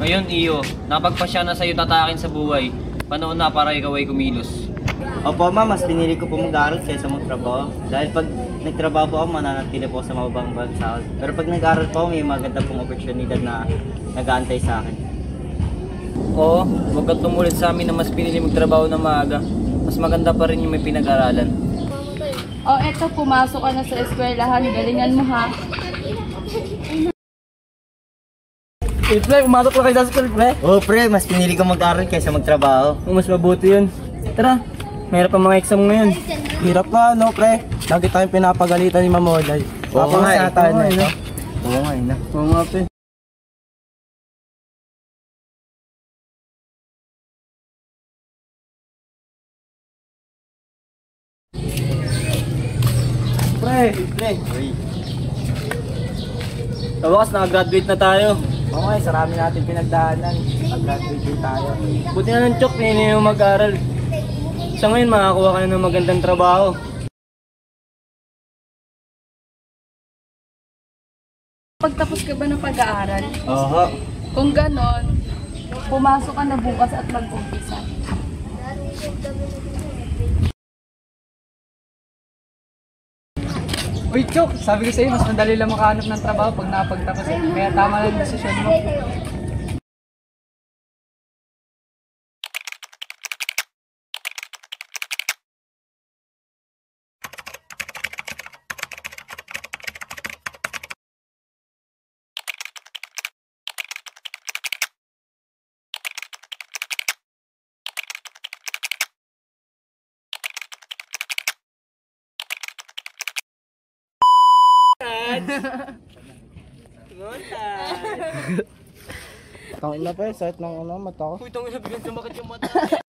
Ngayon, Iyo, napagpasya na sa'yo tatakin sa buhay. Panahon na para ikaw ay kumilos. Opo ma, mas pinili ko po mag-aaral kaysa magtrabaho. Dahil pag nagtrabaho po ako, mananatili po ako sa mababang sahod. Pero pag nag-aaral po ako, may maganda pong oportunidad na nag-aantay sa akin. Oo, huwag kang tumulit sa amin na mas pinili magtrabaho na maaga. Mas maganda pa rin yung may pinag-aralan. O eto, pumasok ka na sa eskwelahan. Galingan mo ha. Pre, umatok na kayo sa school, pre. Oo pre, mas pinili ko mag-aaral kaysa magtrabaho. Mas mabuti yun. Tara, mayroon pa mga exam ngayon. Hirap na, no, pre? Lagi tayong pinapagalitan ni Mamolay. Oo nga, sa tayo na ito. Oo nga, ina. Oo nga, pre. Pre. Uy. Sa wakas, nakagraduate na tayo. Oo nga, sarami natin pinagdaanan. Mag-graduate din tayo. Buti na ng Chok, pinili mo mag-aral. Sa ngayon, makakuha ka na ng magandang trabaho. Pagtapos ka ba ng pag-aaral? Oo. Kung ganon, pumasok ka na bukas at mag-umpisa. Uy, Chok, sabi ko sa'yo, mas madali lang makahanap ng trabaho pag napagtapos eh. Kaya tama lang yung desisyon mo. Tangin na, pre. Sakit ng mata ko. Uy, tangin na, biglang sumakit yung mata.